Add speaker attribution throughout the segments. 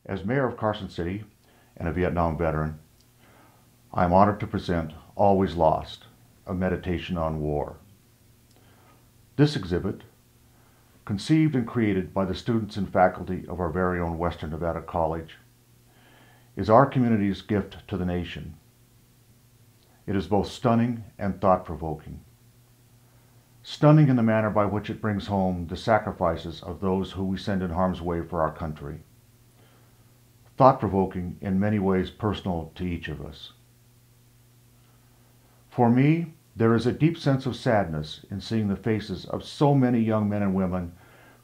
Speaker 1: As mayor of Carson City and a Vietnam veteran, I am honored to present Always Lost, a meditation on war. This exhibit, conceived and created by the students and faculty of our very own Western Nevada College, is our community's gift to the nation. It is both stunning and thought-provoking. Stunning in the manner by which it brings home the sacrifices of those who we send in harm's way for our country. Thought-provoking in many ways personal to each of us. For me, there is a deep sense of sadness in seeing the faces of so many young men and women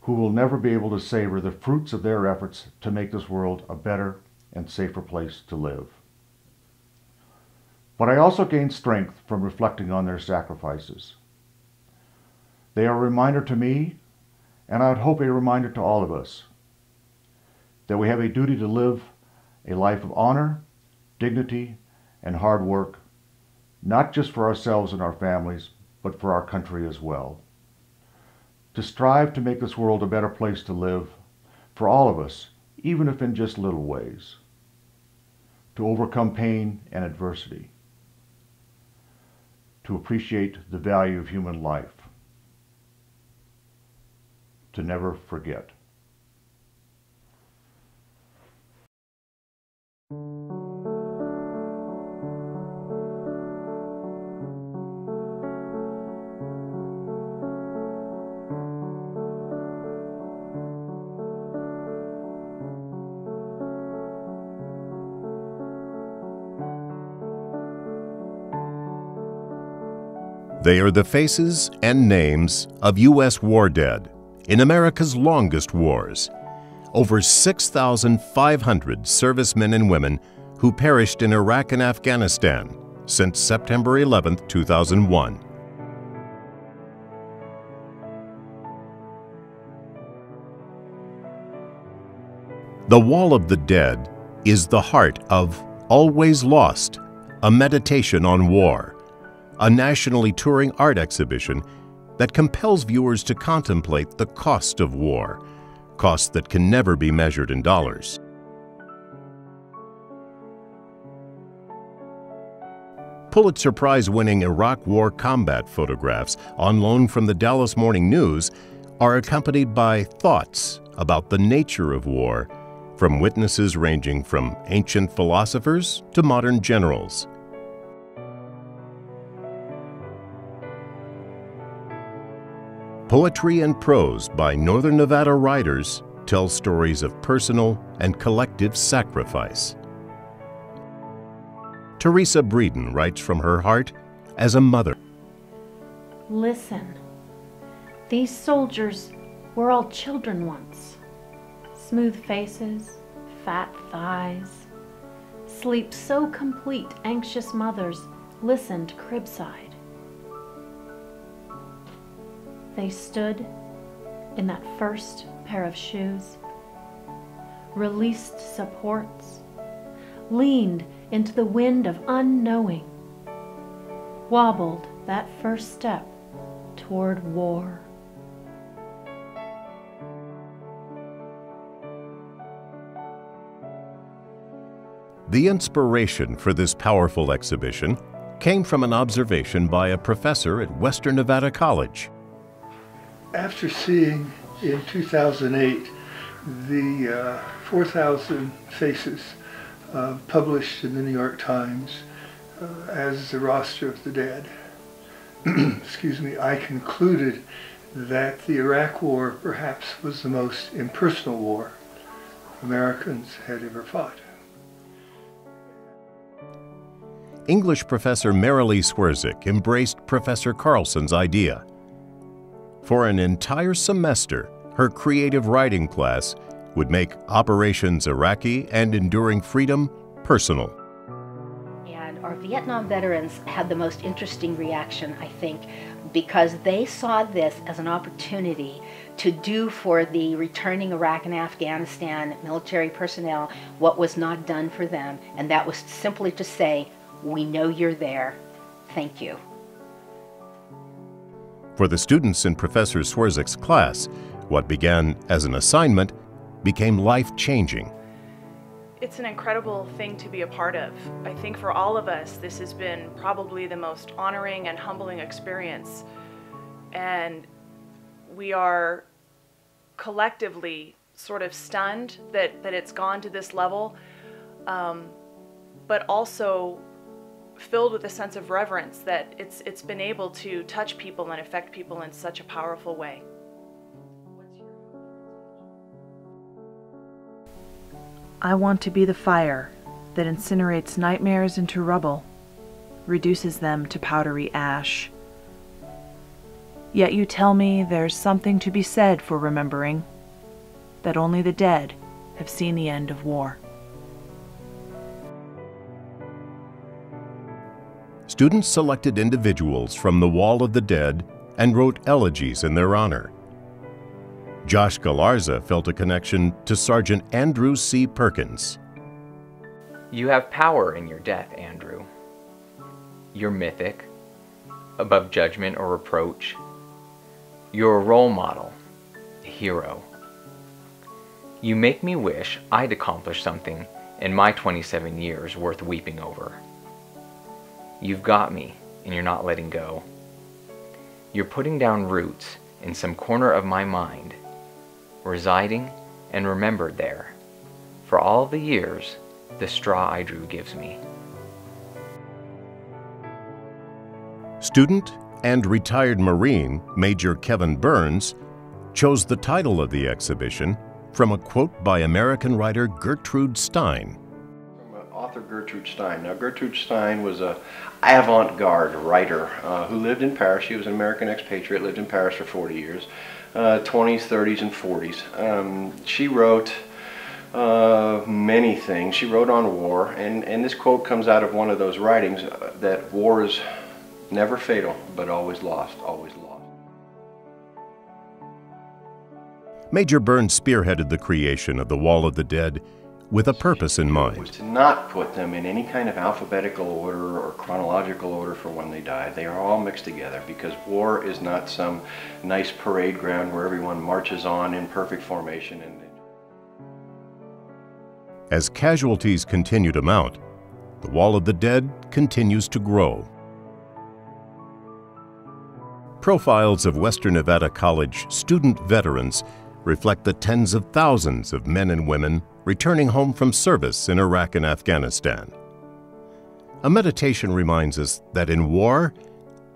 Speaker 1: who will never be able to savor the fruits of their efforts to make this world a better and safer place to live. But I also gain strength from reflecting on their sacrifices. They are a reminder to me, and I would hope a reminder to all of us, that we have a duty to live a life of honor, dignity, and hard work, not just for ourselves and our families, but for our country as well. To strive to make this world a better place to live for all of us, even if in just little ways. To overcome pain and adversity. To appreciate the value of human life. To never forget.
Speaker 2: They are the faces and names of U.S. war dead in America's longest wars. Over 6,500 servicemen and women who perished in Iraq and Afghanistan since September 11, 2001. The Wall of the Dead is the heart of Always Lost, a meditation on war, a nationally touring art exhibition that compels viewers to contemplate the cost of war, costs that can never be measured in dollars. Pulitzer Prize-winning Iraq War combat photographs on loan from the Dallas Morning News are accompanied by thoughts about the nature of war from witnesses ranging from ancient philosophers to modern generals. Poetry and prose by Northern Nevada writers tell stories of personal and collective sacrifice. Teresa Breeden writes from her heart as a mother.
Speaker 3: Listen, these soldiers were all children once. Smooth faces, fat thighs, sleep so complete anxious mothers listened cribside. They stood in that first pair of shoes, released supports, leaned into the wind of unknowing, wobbled that first step toward war.
Speaker 2: The inspiration for this powerful exhibition came from an observation by a professor at Western Nevada College.
Speaker 4: After seeing in 2008 the 4,000 faces published in the New York Times as the roster of the dead, excuse me, I concluded that the Iraq War perhaps was the most impersonal war Americans had ever fought.
Speaker 2: English professor Marilee Swerzik embraced Professor Carlson's idea. For an entire semester, her creative writing class would make Operations Iraqi and Enduring Freedom personal.
Speaker 5: And our Vietnam veterans had the most interesting reaction, I think, because they saw this as an opportunity to do for the returning Iraq and Afghanistan military personnel what was not done for them, and that was simply to say, we know you're there, thank you.
Speaker 2: For the students in Professor Swerzik's class, what began as an assignment became life-changing.
Speaker 6: It's an incredible thing to be a part of. I think for all of us, this has been probably the most honoring and humbling experience. And we are collectively sort of stunned that it's gone to this level, but also filled with a sense of reverence that it's been able to touch people and affect people in such a powerful way.
Speaker 7: I want to be the fire that incinerates nightmares into rubble, reduces them to powdery ash. Yet you tell me there's something to be said for remembering, that only the dead have seen the end of war.
Speaker 2: Students selected individuals from the Wall of the Dead and wrote elegies in their honor. Josh Galarza felt a connection to Sergeant Andrew C. Perkins.
Speaker 8: You have power in your death, Andrew. You're mythic, above judgment or reproach. You're a role model, a hero. You make me wish I'd accomplished something in my 27 years worth weeping over. You've got me, and you're not letting go. You're putting down roots in some corner of my mind, residing and remembered there, for all the years the straw I drew gives me.
Speaker 2: Student and retired Marine Major Kevin Burns chose the title of the exhibition from a quote by American writer Gertrude Stein.
Speaker 9: From author Gertrude Stein. Now, Gertrude Stein was an avant-garde writer who lived in Paris. She was an American expatriate, lived in Paris for 40 years. 20s, 30s, and 40s. She wrote many things. She wrote on war, and this quote comes out of one of those writings that war is never fatal, but always lost, always lost.
Speaker 2: Major Burns spearheaded the creation of the Wall of the Dead with a purpose in mind.
Speaker 9: Was to not put them in any kind of alphabetical order or chronological order for when they died. They are all mixed together because war is not some nice parade ground where everyone marches on in perfect formation.
Speaker 2: As casualties continue to mount, the Wall of the Dead continues to grow. Profiles of Western Nevada College student veterans reflect the tens of thousands of men and women returning home from service in Iraq and Afghanistan. A meditation reminds us that in war,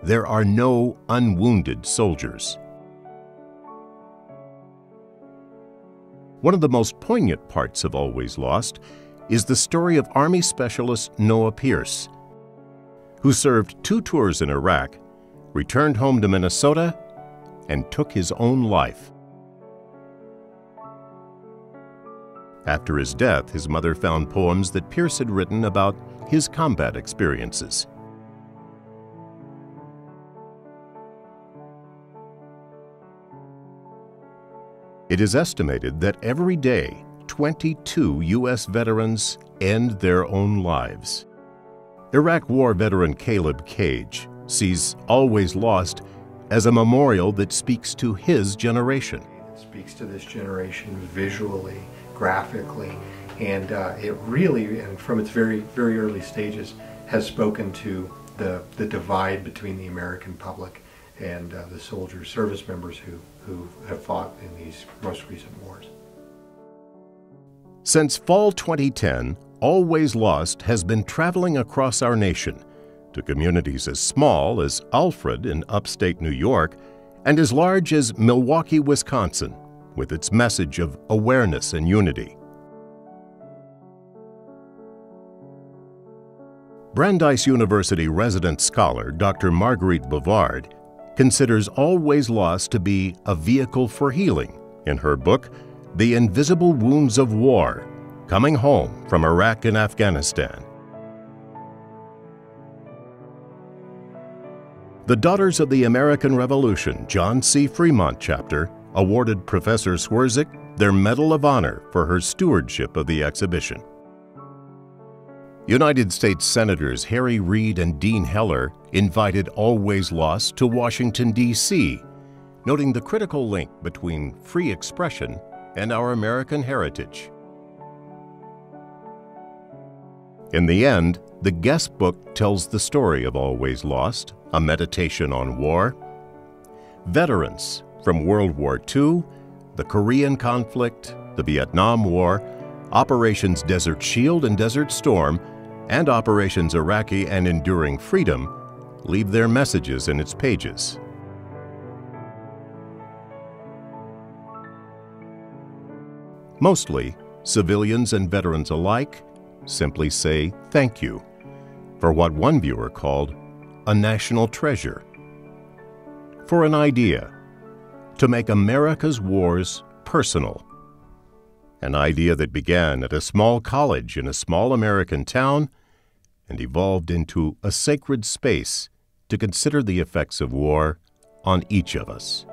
Speaker 2: there are no unwounded soldiers. One of the most poignant parts of Always Lost is the story of Army Specialist Noah Pierce, who served 2 tours in Iraq, returned home to Minnesota, and took his own life. After his death, his mother found poems that Pierce had written about his combat experiences. It is estimated that every day, 22 U.S. veterans end their own lives. Iraq War veteran Caleb Cage sees Always Lost as a memorial that speaks to his generation.
Speaker 10: It speaks to this generation visually, graphically, and it really, and from its very early stages, has spoken to the divide between the American public and the soldiers, service members who have fought in these most recent wars.
Speaker 2: Since fall 2010, Always Lost has been traveling across our nation to communities as small as Alfred in upstate New York and as large as Milwaukee, Wisconsin, with its message of awareness and unity. Brandeis University resident scholar Dr. Marguerite Bovard considers Always Lost to be a vehicle for healing in her book, The Invisible Wounds of War, Coming Home from Iraq and Afghanistan. The Daughters of the American Revolution John C. Fremont chapter awarded Professor Swerzik their Medal of Honor for her stewardship of the exhibition. United States Senators Harry Reid and Dean Heller invited Always Lost to Washington, D.C., noting the critical link between free expression and our American heritage. In the end, the guest book tells the story of Always Lost, a meditation on war. Veterans from World War II, the Korean conflict, the Vietnam War, Operations Desert Shield and Desert Storm, and Operations Iraqi and Enduring Freedom leave their messages in its pages. Mostly, civilians and veterans alike simply say thank you for what one viewer called a national treasure. For an idea to make America's wars personal. An idea that began at a small college in a small American town and evolved into a sacred space to consider the effects of war on each of us.